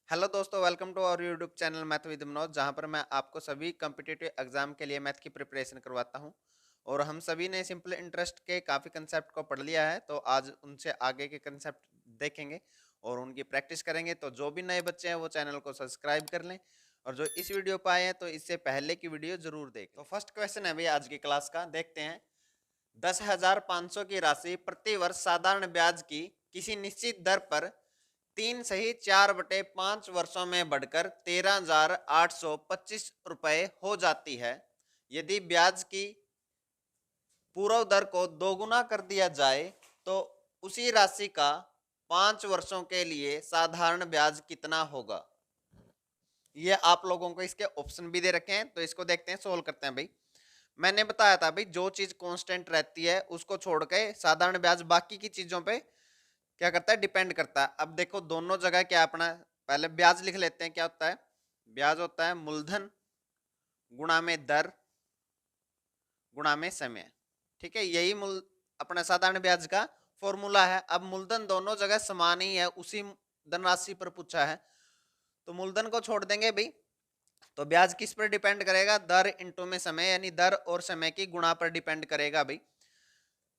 Hello दोस्तों, welcome to our YouTube channel math with Manoj, जहां पर मैं आपको सभी कम्पिटिटिव एग्जाम के लिए मैथ की प्रिपरेशन करवाता हूं। और हम सभी ने सिंपल इंटरेस्ट के काफ़ी कंसेप्ट को पढ़ लिया है, तो आज उनसे आगे के कंसेप्ट देखेंगे और उनकी प्रैक्टिस करेंगे। तो जो भी नए बच्चे हैं वो चैनल को सब्सक्राइब कर लें, और जो इस वीडियो पर आए हैं तो इससे पहले की वीडियो जरूर देखें। तो फर्स्ट क्वेश्चन है भाई आज की क्लास का, देखते हैं। 10,500 की राशि प्रति वर्ष साधारण ब्याज की किसी निश्चित दर पर 3 सही 4/5 वर्षों में बढ़कर 13,825 रुपये हो जाती है। यदि ब्याज की पूर्व दर को दोगुना कर दिया जाए तो उसी राशि का 5 वर्षों के लिए साधारण ब्याज कितना होगा। ये आप लोगों को इसके ऑप्शन भी दे रखे हैं, तो इसको देखते हैं, सोल्व करते हैं भाई। मैंने बताया था भाई, जो चीज कांस्टेंट रहती है उसको छोड़ के साधारण ब्याज बाकी की चीजों पे क्या करता है, डिपेंड करता है। अब देखो दोनों जगह क्या अपना, पहले ब्याज लिख लेते हैं। क्या होता है, ब्याज होता है मूलधन गुणा में दर गुणा में समय। ठीक है, यही मूल अपना साधारण ब्याज का फॉर्मूला है। अब मूलधन दोनों जगह समान ही है, उसी धनराशि पर पूछा है, तो मूलधन को छोड़ देंगे भाई। तो ब्याज किस पर डिपेंड करेगा, दर इंटू में समय, यानी दर और समय की गुणा पर डिपेंड करेगा भाई।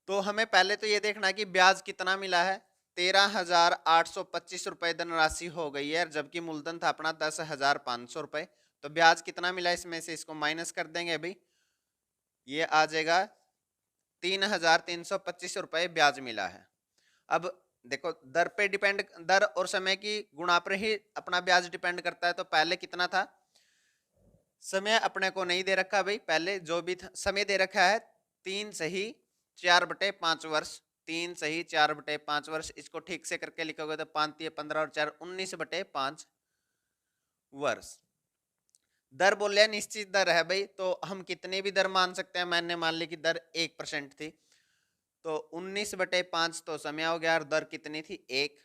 तो हमें पहले तो ये देखना है कि ब्याज कितना मिला है। 13,825 रुपये धनराशि हो गई है, जबकि मूलधन था अपना 10,500 रुपये। तो ब्याज कितना मिला, इसमें से इसको माइनस कर देंगे भाई, ये आ जाएगा 3,325 रुपये ब्याज मिला है। अब देखो दर पे डिपेंड, दर और समय की गुणा पर ही अपना ब्याज डिपेंड करता है। तो पहले कितना था, समय अपने को नहीं दे रखा भाई, पहले जो भी समय दे रखा है 3 सही 4/5 वर्ष। 3 सही 4/5 वर्ष, इसको ठीक से करके लिखोगे तो 5×3 = 15 और 4 19/5 वर्ष। दर बोले निश्चित दर है भाई, तो हम कितने भी दर मान सकते हैं। मैंने मान ली कि दर 1% थी, तो 19/5 तो समय हो गया, और दर कितनी थी 1।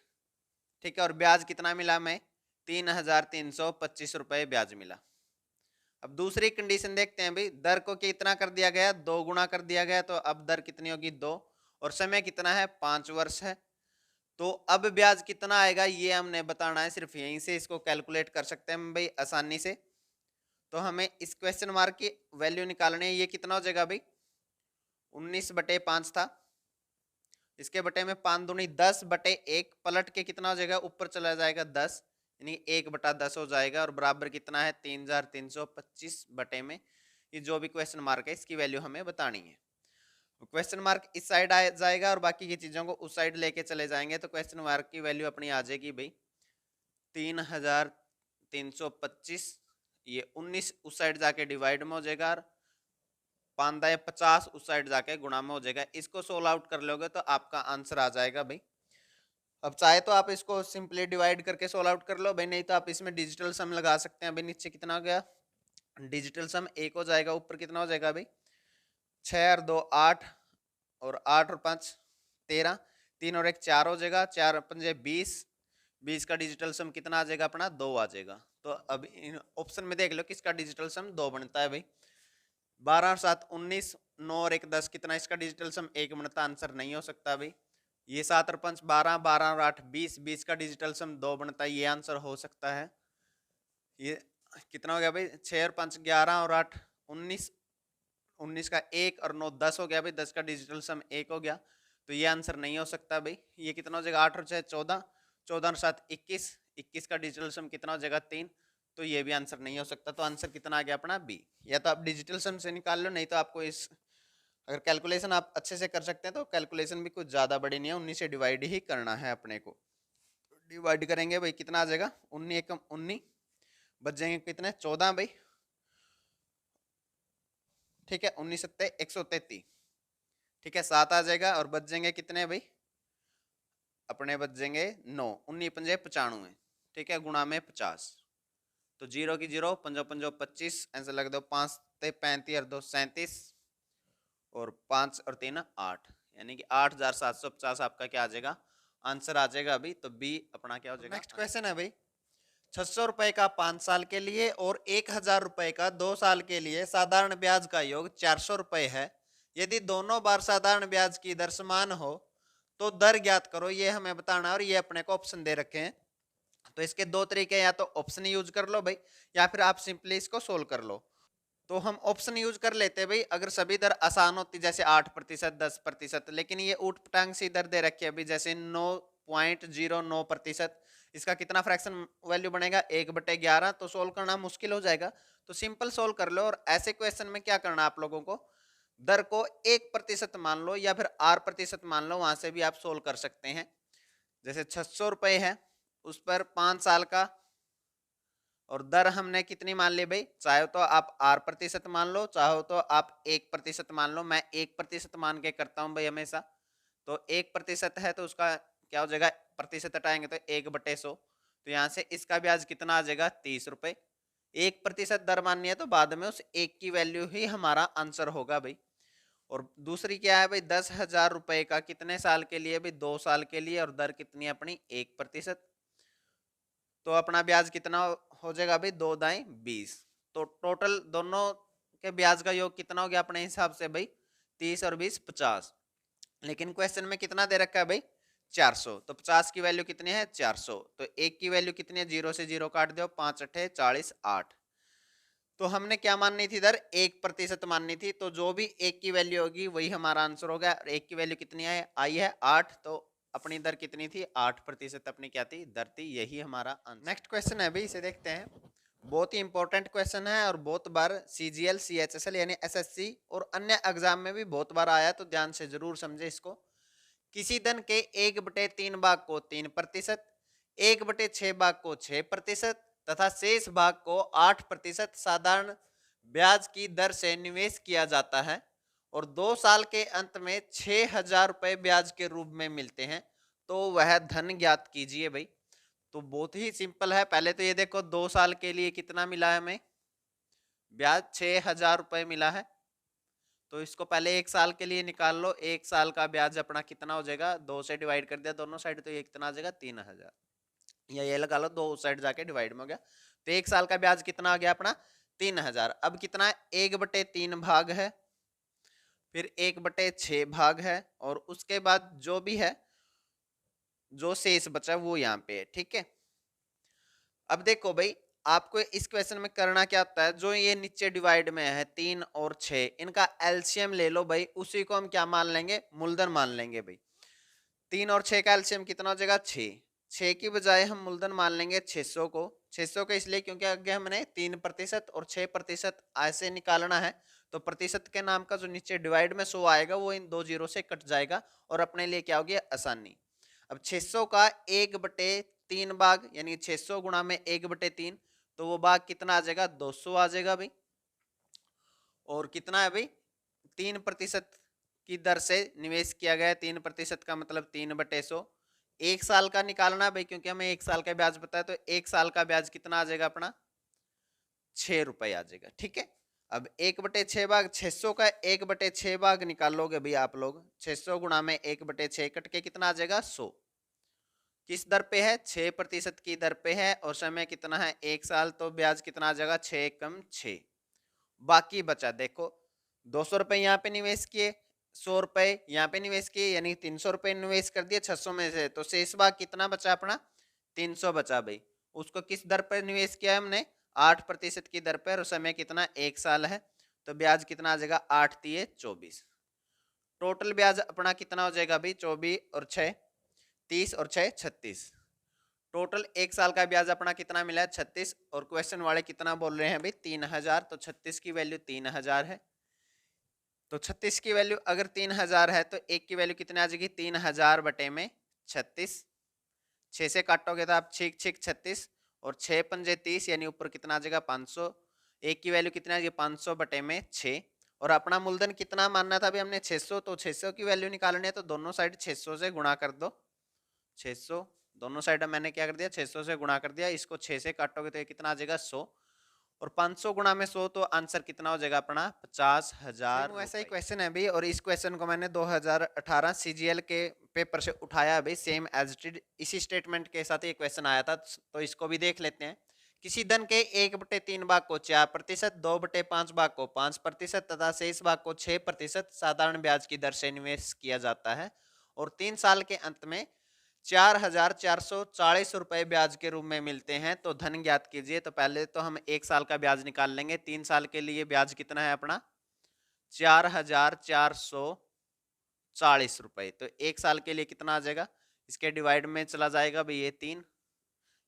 ठीक है, और ब्याज कितना मिला हमें, 3,325 रुपये ब्याज मिला। अब दूसरी कंडीशन देखते हैं भाई, दर को कितना कर दिया गया, 2 गुना कर दिया गया, तो अब दर कितनी होगी 2, और समय कितना है 5 वर्ष है। तो अब ब्याज कितना आएगा ये हमने बताना है, सिर्फ यहीं से इसको कैलकुलेट कर सकते हैं भाई आसानी से। तो हमें इस क्वेश्चन मार्क की वैल्यू निकालनी है, ये कितना हो जाएगा भाई, 19/5 था, इसके बटे में 5×2 = 10/1, पलट के कितना हो जाएगा, ऊपर चला जाएगा 10, यानी 1/10 हो जाएगा, और बराबर कितना है 3,325 बटे में। ये जो भी क्वेश्चन मार्क है इसकी वैल्यू हमें बतानी है। क्वेश्चन मार्क इस साइड आ जाएगा और बाकी की चीजों को उस साइड लेके चले जाएंगे, तो क्वेश्चन मार्क की वैल्यू अपनी आ जाएगी भाई 3,325, ये 19 उस साइड जाके डिवाइड में हो जाएगा, 5×50 उस साइड जाके गुणा में हो जाएगा। इसको सोल्व आउट कर लोगे तो आपका आंसर आ जाएगा भाई। अब चाहे तो आप इसको सिंपली डिवाइड करके सोल्व आउट कर लो भाई, नहीं तो आप इसमें डिजिटल सम लगा सकते हैं भाई। नीचे कितना हो गया, डिजिटल सम 1 हो जाएगा, ऊपर कितना हो जाएगा भाई 6 और 2 8, और 8 और 5 13, 3 और 1 4 हो जाएगा, 4 और 5 20, 20 का डिजिटल सम कितना आ जाएगा अपना 2 आ जाएगा। तो अब इन ऑप्शन में देख लो किसका डिजिटल सम 2 बनता है भाई। 12 और 7 19, 9 और 1 10, कितना इसका डिजिटल सम 1 बनता, आंसर नहीं हो सकता भाई। ये 7 और 5 12, 12 और 8 20, 20 का डिजिटल सम 2 बनता है, ये आंसर हो सकता है। ये कितना हो गया भाई, 6 और 5 11 और 8 19, 19 का 1 और 9 10 हो गया भाई, 10 का डिजिटल सम 1 हो गया, तो ये आंसर नहीं हो सकता भाई। ये कितना हो जाएगा 8 और 6 14, 14 और 7 21, 21 का डिजिटल सम कितना हो जाएगा 3, तो ये भी आंसर नहीं हो सकता। तो आंसर कितना आ गया अपना बी। या तो आप डिजिटल सम से निकाल लो, नहीं तो आपको इस, अगर कैलकुलेशन आप अच्छे से कर सकते हैं तो कैलकुलेशन भी कुछ ज़्यादा बड़ी नहीं है, 19 से डिवाइड ही करना है अपने को। डिवाइड करेंगे भाई कितना आ जाएगा, 19 एकम 19, बच जाएंगे कितने 14 भाई। ठीक है, 19 सत्ते 133, ठीक है 7 आ जाएगा, और बच जाएंगे कितने भाई अपने, बच जाएंगे 9, 19×5 = 95, ठीक है गुणा में 50, तो 0 की 0, 5×5 = 25, ऐसे लग दो 5×3 = 35 और 2 37, और 5 और 3 8, यानी कि 8,750 आपका क्या आ जाएगा, आंसर आ जाएगा अभी। तो बी अपना क्या हो जाएगा। नेक्स्ट क्वेश्चन है भाई, 600 रुपए का 5 साल के लिए और 1,000 रुपए का 2 साल के लिए साधारण ब्याज का योग 400 रुपए है। यदि दोनों बार साधारण ब्याज की दर समान हो तो दर ज्ञात करो, ये हमें बताना है, और ये अपने को ऑप्शन दे रखे हैं। तो इसके दो तरीके, या तो ऑप्शन यूज कर लो भाई, या फिर आप सिंपली इसको सोल्व कर लो। तो हम ऑप्शन यूज कर लेते हैं भाई, अगर सभी दर आसान होती, जैसे 8%, 10%, लेकिन ये ऊट पटांग सी दर दे रखी है अभी, जैसे 9.09%, इसका कितना फ्रैक्शन वैल्यू बनेगा 1/11, तो सोल्व करना मुश्किल हो जाएगा। तो सिंपल सोल्व कर लो। और ऐसे क्वेश्चन में क्या करना आप लोगों को, दर को 1% मान लो या फिर R% मान लो, वहां से भी आप सोल्व कर सकते हैं। जैसे 600 रुपए है, उस पर 5 साल का, और दर हमने कितनी मान ली भाई, चाहे तो आप R% मान लो, चाहो तो आप 1% मान लो। मैं 1% मान के करता हूं भाई हमेशा। तो 1% है तो उसका क्या हो जाएगा, प्रतिशत हटाएंगे तो 1/100, तो यहाँ से इसका ब्याज कितना आ जाएगा 30 रुपए। 1% दर माननी है तो बाद में उस एक की वैल्यू ही हमारा आंसर होगा भाई। और दूसरी क्या है भाई, 10,000 रुपए का कितने साल के लिए भाई, 2 साल के लिए, और दर कितनी है अपनी 1%। तो अपना ब्याज कितना हो जाएगा भाई, 2×2 = 20। तो टोटल दोनों के ब्याज का योग कितना हो गया अपने हिसाब से भाई, 30 और 20 50। लेकिन क्वेश्चन में कितना दे रखा है भाई, 400। तो 50 की वैल्यू कितनी है 400, तो एक की वैल्यू कितनी है, 0 से 0 काट दो, 5×8 = 40 8। तो हमने क्या माननी थी दर, 1% माननी थी, तो जो भी एक की वैल्यू होगी वही हमारा आंसर होगा। और एक की वैल्यू कितनी है, आई है 8, तो अपनी दर कितनी थी, 8% अपनी क्या थी, दर थी। यही हमारा आंसर। नेक्स्ट क्वेश्चन है भाई, इसे देखते हैं। बहुत ही इंपॉर्टेंट क्वेश्चन है और बहुत बार CGL CHSL यानी SSC और अन्य एग्जाम में भी बहुत बार आया, तो ध्यान से जरूर समझे इसको। किसी धन के 1/3 भाग को 3%, 1/6 भाग को 6% तथा शेष भाग को 8% साधारण ब्याज की दर से निवेश किया जाता है और 2 साल के अंत में 6,000 रुपए ब्याज के रूप में मिलते हैं, तो वह धन ज्ञात कीजिए भाई। तो बहुत ही सिंपल है। पहले तो ये देखो 2 साल के लिए कितना मिला है हमें ब्याज, 6,000 रुपए मिला है। तो इसको पहले 1 साल के लिए निकाल लो। 1 साल का ब्याज अपना कितना हो जाएगा, 2 से डिवाइड कर दिया दोनों साइड, तो ये कितना आ जाएगा 3,000, या ये लगा लो 2 साइड जाके डिवाइड में हो गया। तो 1 साल का ब्याज कितना आ गया अपना 3,000। अब कितना, 1/3 भाग है, फिर 1/6 भाग है, और उसके बाद जो भी है, जो शेष बचा वो यहाँ पे है, ठीक है। अब देखो भाई, आपको इस क्वेश्चन में करना क्या होता है, जो ये नीचे डिवाइड में है 3 और 6, इनका एलसीएम ले लो भाई, उसी को हम क्या मान लेंगे, मूलधन मान लेंगे भाई। 3 और 6 का एलसीएम कितना हो जाएगा 6। 6 की बजाय हम मूलधन मान लेंगे 600 को। 600 को इसलिए क्योंकि आगे हमने 3% और 6% ऐसे निकालना है, तो प्रतिशत के नाम का जो नीचे डिवाइड में 100 आएगा वो इन 2 जीरो से कट जाएगा और अपने लिए क्या होगी आसानी। अब 600 का 1/3 भाग, यानी 600 गुणा में 1/3, तो वो भाग कितना आ जाएगा 200 आ जाएगा भाई। और कितना है भाई, 3% की दर से निवेश किया गया है। 3% का मतलब 3/100। 1 साल का निकालना भाई, क्योंकि हमें 1 साल का ब्याज पता है, तो 1 साल का ब्याज कितना आ जाएगा अपना 6 रुपए आ जाएगा, ठीक है। अब 1/6 भाग, 600 का 1/6 भाग निकालोगे भाई आप लोग, 600 गुणा में 1/6 कट के कितना आ जाएगा 100। किस दर पे है, 6% की दर पे है, और समय कितना है 1 साल, तो ब्याज कितना आ जाएगा 6 कम 6। बाकी बचा देखो, 200 रुपए यहाँ पे निवेश किए, 100 रुपए यहाँ पे निवेश किए, यानी 300 रुपए निवेश कर दिए 600 में से, तो शेष भाग कितना बचा अपना 300 बचा भाई। उसको किस दर पर निवेश किया हमने, 8% की दर पर, और समय कितना 1 साल है, तो ब्याज कितना आ जाएगा 8×3 = 24। टोटल ब्याज अपना कितना हो जाएगा भाई, 24 और 6 30 और 6 36। टोटल 1 साल का ब्याज अपना कितना मिला है 36, और क्वेश्चन वाले कितना बोल रहे हैं भाई 3,000, तो 36 की वैल्यू 3,000 है। तो 36 की वैल्यू अगर 3,000 है, तो एक की वैल्यू कितनी आ जाएगी 3,000 बटे में 36। 6 से काटोगे तो आप 6 6 36, और 6 पंजे 30, यानी ऊपर कितना आ जाएगा 500। एक की वैल्यू कितना आ जाएगी 500 बटे में 6। और अपना मूलधन कितना मानना था अभी हमने 600, तो 600 की वैल्यू निकालनी है, तो दोनों साइड 600 से गुणा कर दो। 600 दोनों साइड मैंने क्या कर दिया 600 से गुणा कर दिया। इसको 6 से काटोगे तो ये कितना आ जाएगा 100, और 500 गुणा में 100, तो आंसर कितना हो जाएगा अपना 50,000। वैसा ही क्वेश्चन है भाई, और इस क्वेश्चन को मैंने 2018 CGL के पेपर से उठाया भाई, सेम एज इट इज इसी स्टेटमेंट के साथ ये क्वेश्चन आया था, तो इसको भी देख लेते हैं। किसी धन के 1/3 भाग को 4%, 2/5 भाग को 5% तथा शेष भाग को 6% साधारण ब्याज की दर से निवेश किया जाता है, और 3 साल के अंत में 4,440 रुपए ब्याज के रूप में मिलते हैं, तो धन ज्ञात कीजिए। तो पहले तो हम 1 साल का ब्याज निकाल लेंगे। 3 साल के लिए ब्याज कितना है अपना 4,440 रुपए। तो 1 साल के लिए कितना आ जाएगा, इसके डिवाइड में चला जाएगा भाई ये 3,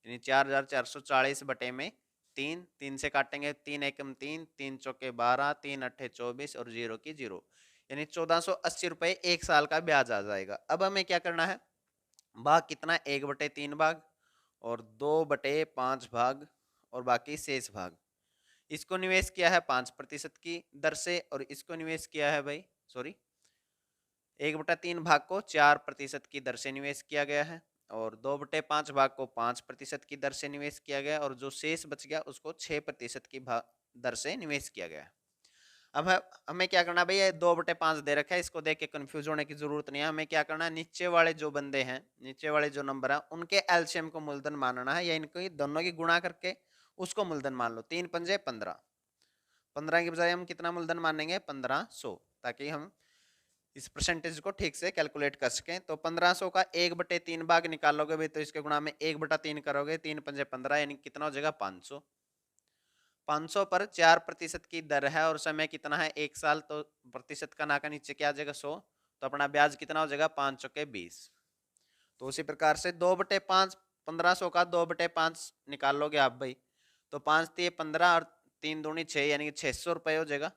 यानी 4,440 बटे में 3, 3 से काटेंगे, 3 एकम 3, 3 चौके 12, 3 अट्ठे 24 और 0 की 0, यानी 1480 रुपए 1 साल का ब्याज आ जाएगा। अब हमें क्या करना है, भाग कितना 1/3 भाग और 2/5 भाग और बाकी शेष भाग। इसको निवेश किया है 5% की दर से और इसको निवेश किया है भाई 1/3 भाग को 4% की दर से निवेश किया गया है और 2/5 भाग को 5% की दर से निवेश किया गया और जो शेष बच गया उसको 6% की दर से निवेश किया गया है। अब हमें क्या करना भाई, ये 2/5 दे रखा है, इसको देख के कंफ्यूज होने की जरूरत नहीं है। हमें क्या करना है, नीचे वाले जो बंदे हैं, नीचे वाले जो नंबर है उनके एलसीएम को मूलधन मानना है, या इनको दोनों की गुणा करके उसको मूलधन मान लो। 3 पंजे 15, 15 की बजाय हम कितना मूलधन मानेंगे 1500, ताकि हम इस परसेंटेज को ठीक से कैलकुलेट कर सकें। तो 1500 का 1/3 भाग निकालोगे भाई, तो इसके गुणा में 1/3 करोगे, 3 पंजे 15, यानी कितना हो जाएगा 500। 500 पर 4% की दर है और समय कितना है 1 साल, तो प्रतिशत का ना का नीचे क्या आ जाएगा 100, तो अपना ब्याज कितना हो जाएगा 5 चौके 20। तो उसी प्रकार से 2/5, 1500 का 2/5 निकाल लोगे आप भाई, तो 5 3 15 और 3 दूनी 6, यानी कि 600 रुपये हो जाएगा।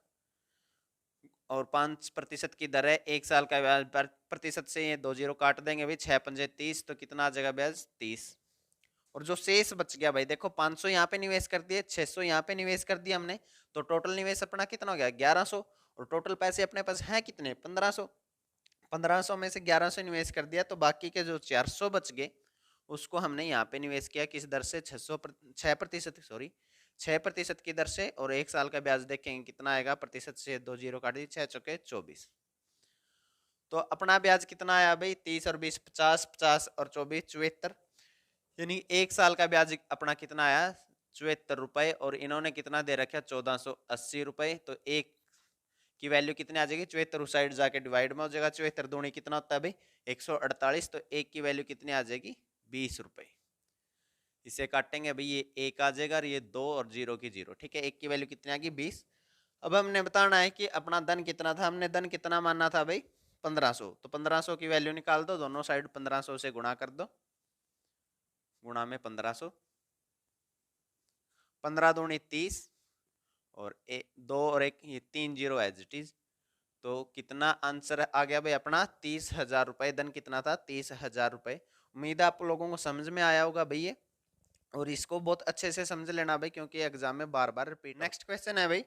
और 5% की दर है, 1 साल का ब्याज प्रतिशत से ये 2 जीरो काट देंगे भाई, 6 पंजे 30, तो कितना आ जाएगा ब्याज 30। और जो शेष बच गया भाई, देखो 500 यहाँ पे निवेश कर दिए, 600 यहाँ पे निवेश कर दिया हमने, तो टोटल निवेश अपना कितना हो गया 1100, और टोटल पैसे अपने पास है कितने 1500। 1500 में से 1100 निवेश कर दिया, तो बाकी के जो 400 बच गए उसको हमने यहाँ पे निवेश किया किस दर से 6% की दर से। और 1 साल का ब्याज देखेंगे कितना आएगा, प्रतिशत से 2 जीरो काट दी, 6 चौके 24। तो अपना ब्याज कितना आया भाई 30 और 20 50, 50 और 24 74, यानी 1 साल का ब्याज अपना कितना आया 74 रुपए, और इन्होंने कितना दे रखा 1480 रुपए। तो एक की वैल्यू कितनी आ जाएगी 74, उस साइड जाके डिवाइड में हो जाएगा, 74 दूनी कितना होता है भाई 148, तो एक की वैल्यू कितनी आ जाएगी 20 रुपए। इसे काटेंगे भाई, ये 1 आ जाएगा और ये 2 और 0 की 0, ठीक है, एक की वैल्यू कितनी आ गई 20। अब हमने बताना है कि अपना धन कितना था, हमने धन कितना मानना था भाई 1500, तो 1500 की वैल्यू निकाल दो, दोनों साइड 1500 से गुणा कर दो, गुणा में 1500, 15 दूनी 30 और 2 और 1 ये 3 जीरो एज इट इज। तो कितना आंसर आ गया भाई अपना 30,000 रुपए। धन कितना था 30,000 रुपए। उम्मीद है आप लोगों को समझ में आया होगा भाई ये, और इसको बहुत अच्छे से समझ लेना भाई, क्योंकि एग्जाम में बार बार रिपीट। नेक्स्ट क्वेश्चन है भाई,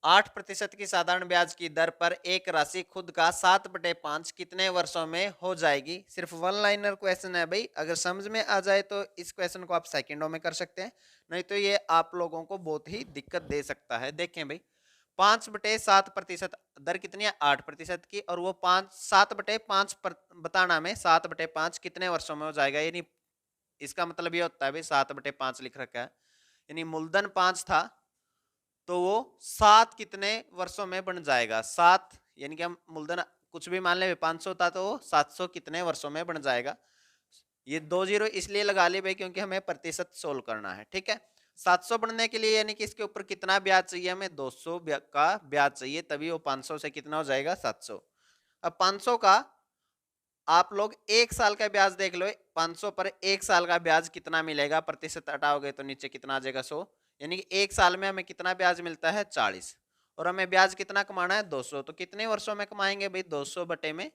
8% की साधारण ब्याज की दर पर एक राशि खुद का 7/5 कितने वर्षों में हो जाएगी। सिर्फ वन लाइनर क्वेश्चन है भाई, अगर समझ में आ जाए तो इस क्वेश्चन को आप सेकंडों में कर सकते हैं, नहीं तो ये आप लोगों को बहुत ही दिक्कत दे सकता है। देखें भाई 5/7% दर कितनी है 8% की, और वो 7/5 बताना में 7/5 कितने वर्षों में हो जाएगा, यानी इसका मतलब ये होता है भाई 7/5 लिख रखा है, यानी मूलधन 5 था तो वो 7 कितने वर्षों में बन जाएगा 7, यानी कि हम मूलधन कुछ भी मान ले 500 था तो वो 700 कितने वर्षों में बन जाएगा। ये 2 जीरो इसलिए लगा लिए भाई क्योंकि हमें प्रतिशत सोल्व करना है, ठीक है। 700 बनने के लिए यानी कि इसके ऊपर कितना ब्याज चाहिए, हमें 200 का ब्याज चाहिए, तभी वो 500 से कितना हो जाएगा 700। अब 500 का आप लोग 1 साल का ब्याज देख लो, 500 पर 1 साल का ब्याज कितना मिलेगा, प्रतिशत हटाओगे तो नीचे कितना आ जाएगा 100, यानी कि 1 साल में हमें कितना ब्याज मिलता है 40, और हमें ब्याज कितना कमाना है 200, तो कितने वर्षों में कमाएंगे भाई 200 बटे में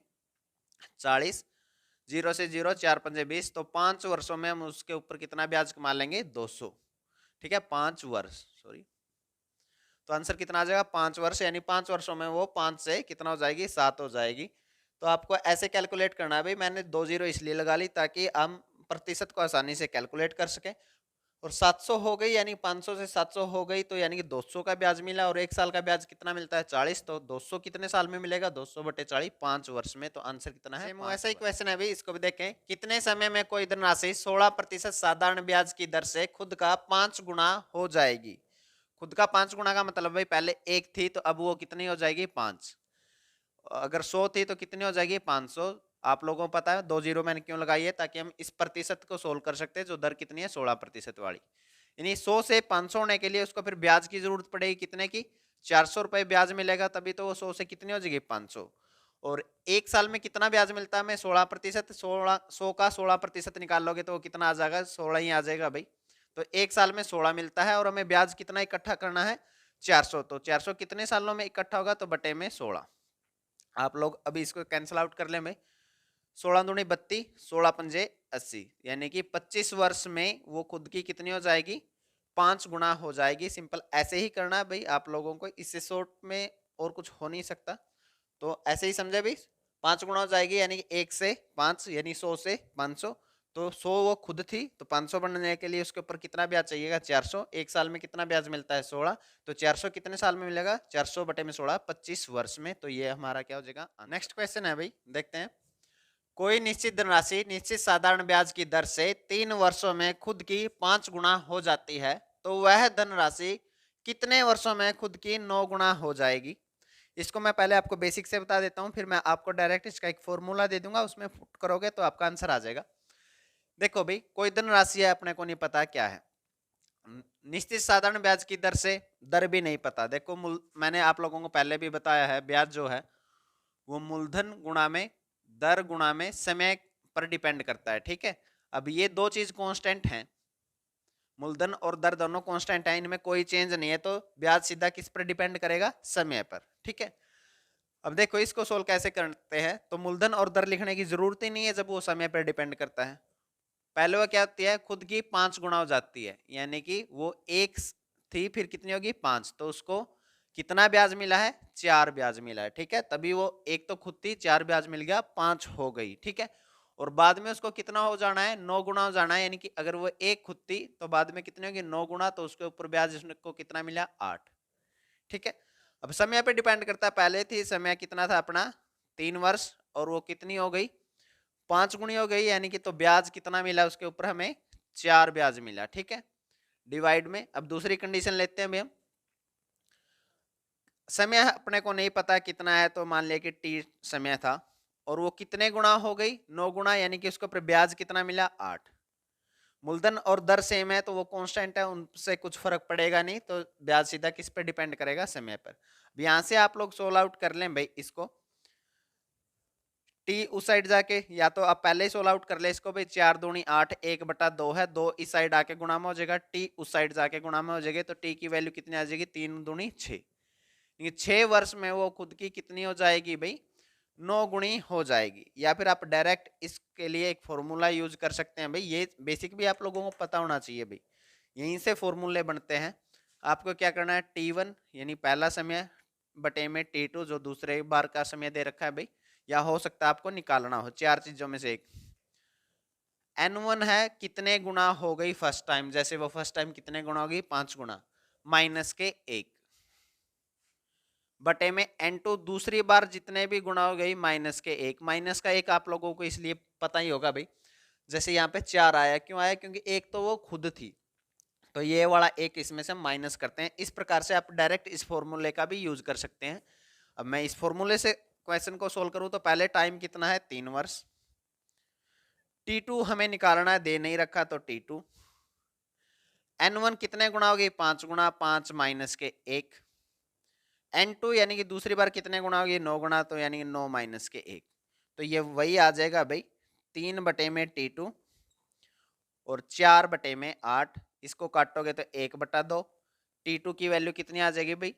40, 0 से 0 4 पंजे 20, तो 5 वर्षों में हम उसके ऊपर कितना ब्याज कमा लेंगे 200, ठीक है 5 वर्ष, सॉरी। तो आंसर कितना आ जाएगा 5 वर्ष, यानी 5 वर्षों में वो 5 से कितना हो जाएगी 7 हो जाएगी। तो आपको ऐसे कैलकुलेट करना है भाई, मैंने 2 जीरो इसलिए लगा ली ताकि हम प्रतिशत को आसानी से कैलकुलेट कर सकें। और 700 हो गई, यानी 500 से 700 हो गई, तो यानी कि 200 का ब्याज मिला, और 1 साल का ब्याज कितना मिलता है 40, तो 200 कितने साल में मिलेगा 200 बटे 40 5 वर्ष में। तो आंसर कितना है ऐसा ही क्वेश्चन है भाई, इसको भी देखें, कितने समय में कोई धनराशि 16% साधारण ब्याज की दर से खुद का 5 गुना हो जाएगी। खुद का 5 गुना का मतलब भाई पहले 1 थी तो अब वो कितनी हो जाएगी 5, अगर 100 थी तो कितनी हो जाएगी 500, आप लोगों को पता है 2 जीरो मैंने क्यों लगाई है, ताकि हम इस प्रतिशत को सोल्व कर सकते हैं जो दर कितनी है 16% वाली। यानी 100 से 500 होने के लिए उसको फिर ब्याज की जरूरत पड़ेगी कितने की, 400 रुपए ब्याज मिलेगा, तभी तो वो 100 से कितनी हो जाएगी 500। और एक साल में कितना ब्याज मिलता है हमें 16%, 100 का 16% निकाल लोगे तो वो कितना आ जाएगा, 16 ही आ जाएगा भाई। तो एक साल में 16 मिलता है और हमें ब्याज कितना इकट्ठा करना है 400, तो 400 कितने सालों में इकट्ठा होगा, तो बटे में 16। आप लोग अभी इसको कैंसिल आउट कर ले भाई, 16 दूनी 32, 16 पंजे 80, यानी कि 25 वर्ष में वो खुद की कितनी हो जाएगी, 5 गुना हो जाएगी। सिंपल ऐसे ही करना है भाई आप लोगों को, इससे शॉर्ट में और कुछ हो नहीं सकता। तो ऐसे ही समझे भाई, 5 गुना हो जाएगी, यानी कि 1 से 5, यानी 100 से 500। तो 100 वो खुद थी, तो 500 बनने के लिए उसके ऊपर कितना ब्याज चाहिएगा 400। एक साल में कितना ब्याज मिलता है 16, तो 400 कितने साल में मिलेगा, 400 बटे में 16, 25 वर्ष में। तो ये हमारा क्या हो जाएगा। नेक्स्ट क्वेश्चन है भाई, देखते हैं। कोई निश्चित धनराशि निश्चित साधारण ब्याज की दर से 3 वर्षों में खुद की 5 गुना हो जाती है, तो वह धनराशि कितने वर्षों में खुद की 9 गुना हो जाएगी। इसको मैं पहले आपको बेसिक से बता देता हूं, फिर मैं आपको डायरेक्ट इसका एक फॉर्मूला दे दूंगा, उसमें पुट करोगे तो आपका आंसर आ जाएगा। देखो भाई, कोई धनराशि है, अपने को नहीं पता क्या है, निश्चित साधारण ब्याज की दर से दर भी नहीं पता। देखो मैंने आप लोगों को पहले भी बताया है, ब्याज जो है वो मूलधन गुणा में दर गुणा में समय पर डिपेंड करता है, ठीक है। अब ये दो चीज कांस्टेंट हैं, मूलधन और दर दोनों कांस्टेंट हैं, इनमें कोई चेंज नहीं है, तो ब्याज सीधा किस पर डिपेंड करेगा, समय पर, ठीक है। अब देखो इसको सोल्व कैसे करते हैं, तो मूलधन और दर लिखने की जरूरत ही नहीं है जब वो समय पर डिपेंड करता है। पहले वो क्या होती है, खुद की 5 गुना हो जाती है, यानी कि वो 1 थी, फिर कितनी होगी 5, तो उसको कितना ब्याज मिला है, 4 ब्याज मिला है, ठीक है। तभी वो एक तो खुद थी, 4 ब्याज मिल गया, 5 हो गई, ठीक है। और बाद में उसको कितना हो जाना है, 9 गुना हो जाना है, यानी कि अगर वो एक खुद थी तो बाद में कितनी होगी 9 गुना, तो उसके ऊपर ब्याज उसको कितना मिला 8, ठीक है। अब समय पे डिपेंड करता है, पहले थी समय कितना था अपना 3 वर्ष, और वो कितनी हो गई 5 गुनी हो गई, यानी कि तो ब्याज कितना मिला उसके ऊपर हमें 4 ब्याज मिला, ठीक है। डिवाइड में अब दूसरी कंडीशन लेते हैं भाई हम, समय अपने को नहीं पता कितना है, तो मान लिया कि टी समय था और वो कितने गुना हो गई 9 गुना, यानी कि उसके ऊपर ब्याज कितना मिला 8। मूलधन और दर सेम है तो वो कांस्टेंट है, उनसे कुछ फर्क पड़ेगा नहीं, तो ब्याज सीधा किस पे डिपेंड करेगा, समय पर। यहां से आप लोग सोल्व आउट कर लें भाई इसको, टी उस साइड जाके, या तो आप पहले ही सोल्व आउट कर ले इसको भाई, 4 दूनी 8, 1/2 है, 2 इस साइड आके गुणा में हो जाएगा, टी उस साइड जाके गुणा में हो जाएगी, तो टी की वैल्यू कितनी आ जाएगी 3 दूनी 6। 6 वर्ष में वो खुद की कितनी हो जाएगी भाई 9 गुणी हो जाएगी। या फिर आप डायरेक्ट इसके लिए एक फॉर्मूला यूज कर सकते हैं भाई, ये बेसिक भी आप लोगों को पता होना चाहिए भाई, यहीं से फॉर्मूले बनते हैं। आपको क्या करना है, T1 यानी पहला समय बटे में T2 जो दूसरे बार का समय दे रखा है भाई, या हो सकता है आपको निकालना हो, 4 चीजों में से एक। N1 है कितने गुना हो गई फर्स्ट टाइम, जैसे वो फर्स्ट टाइम कितने गुना होगी 5 गुना, माइनस के 1 बटे में N2 दूसरी बार जितने भी गुना हो गई माइनस के 1। माइनस का 1 आप लोगों को इसलिए पता ही होगा भाई, जैसे यहाँ पे 4 आया, क्यों आया, क्योंकि एक तो वो खुद थी, तो ये वाला एक इसमें से माइनस करते हैं। इस प्रकार से आप डायरेक्ट इस फॉर्मूले का भी यूज कर सकते हैं। अब मैं इस फॉर्मूले से क्वेश्चन को सोल्व करूं तो पहले टाइम कितना है 3 वर्ष, T2 हमें निकालना है, दे नहीं रखा, तो T2 N1 कितने गुना होगी 5 गुना, 5 माइनस के 1, N2 यानी कि दूसरी बार कितने गुना होगी 9 गुना, तो यानी कि 9 माइनस के 1, तो ये वही आ जाएगा भाई 3 बटे में T2 और 4 बटे में 8, इसको काटोगे तो 1/2, T2 की वैल्यू कितनी आ जाएगी भाई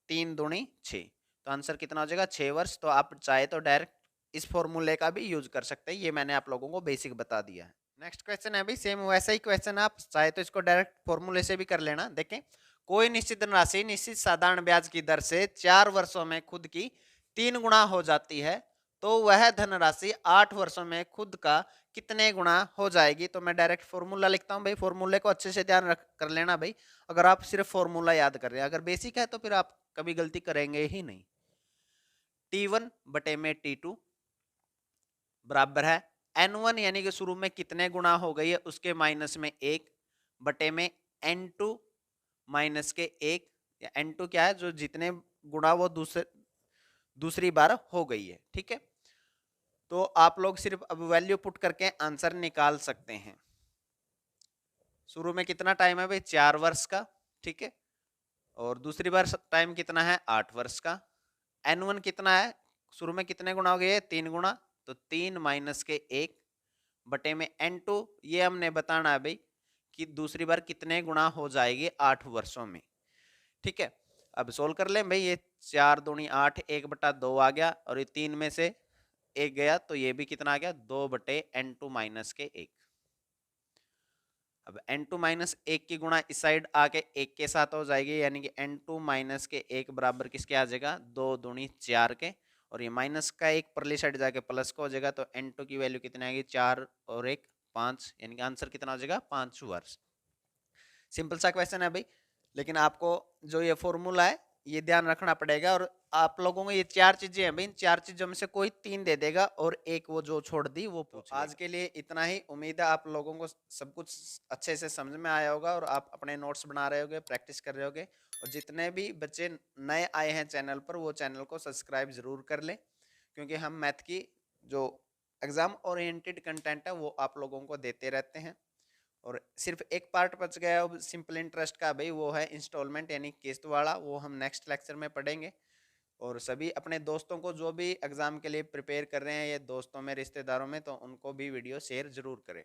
3 दूनी 6, तो आंसर कितना हो जाएगा 6 वर्ष। तो आप चाहे तो डायरेक्ट इस फॉर्मूले का भी यूज कर सकते हैं, ये मैंने आप लोगों को बेसिक बता दिया है। नेक्स्ट क्वेश्चन है भाई सेम वैसा ही क्वेश्चन, आप चाहे तो इसको डायरेक्ट फॉर्मूले से भी कर लेना। देखें, कोई निश्चित धनराशि निश्चित साधारण ब्याज की दर से 4 वर्षों में खुद की 3 गुना हो जाती है, तो वह धनराशि 8 वर्षों में खुद का कितने गुना हो जाएगी। तो मैं डायरेक्ट फॉर्मूला लिखता हूं भाई, फॉर्मूले को अच्छे से ध्यान रख कर लेना भाई, अगर आप सिर्फ फॉर्मूला याद कर रहे हैं, अगर बेसिक है तो फिर आप कभी गलती करेंगे ही नहीं। T1 बटे में T2 बराबर है N1 यानी कि शुरू में कितने गुना हो गई है उसके माइनस में 1 बटे में N2 माइनस के 1, या N2 क्या है, जो जितने गुना वो दूसरी बार हो गई है, ठीक है। तो आप लोग सिर्फ अब वैल्यू पुट करके आंसर निकाल सकते हैं। शुरू में कितना टाइम है भाई 4 वर्ष का, ठीक है, और दूसरी बार टाइम कितना है 8 वर्ष का। N1 कितना है, शुरू में कितने गुना हो गए 3 गुना, तो 3 माइनस के 1 बटे में N2, ये हमने बताना है भाई कि दूसरी बार कितने गुना हो जाएगी 8 वर्षों में, ठीक है। अब सोल्व कर लें भाई, ये 4 दूनी 8, 1/2 आ गया, और ये 3 में से 1 गया, तो ये भी कितना आ गया 2 बटे N2 माइनस के 1। अब N2 माइनस 1 की गुणा इस साइड आके 1 के साथ हो जाएगी, यानी कि N2 माइनस के 1 बराबर किसके आ जाएगा 2 दूनी 4 के, और ये माइनस का 1 परली साइड जाके प्लस का हो जाएगा, तो N2 की वैल्यू कितनी आएगी 4 और 1 5, यानी कि आंसर कितना हो जाएगा 5 वर्ष। सिंपल सा क्वेश्चन है भाई, लेकिन आपको जो ये फॉर्मूला है ये ध्यान रखना पड़ेगा, और आप लोगों को ये 4 चीजें हैं भाई, इन 4 चीजों में से कोई 3 दे देगा और एक वो जो छोड़ दी वो पूछ लेगा। आज के लिए इतना ही, उम्मीद है आप लोगों को सब कुछ अच्छे से समझ में आया होगा और आप अपने नोट्स बना रहे होगे, प्रैक्टिस कर रहे होगे, और जितने भी बच्चे नए आए हैं चैनल पर वो चैनल को सब्सक्राइब जरूर कर लें, क्योंकि हम मैथ की जो एग्जाम ओरिएंटेड कंटेंट है वो आप लोगों को देते रहते हैं। और सिर्फ एक पार्ट बच गया अब सिंपल इंटरेस्ट का भाई, वो है इंस्टॉलमेंट यानी किस्त वाला, वो हम नेक्स्ट लेक्चर में पढ़ेंगे। और सभी अपने दोस्तों को जो भी एग्जाम के लिए प्रिपेयर कर रहे हैं, ये दोस्तों में रिश्तेदारों में, तो उनको भी वीडियो शेयर जरूर करें।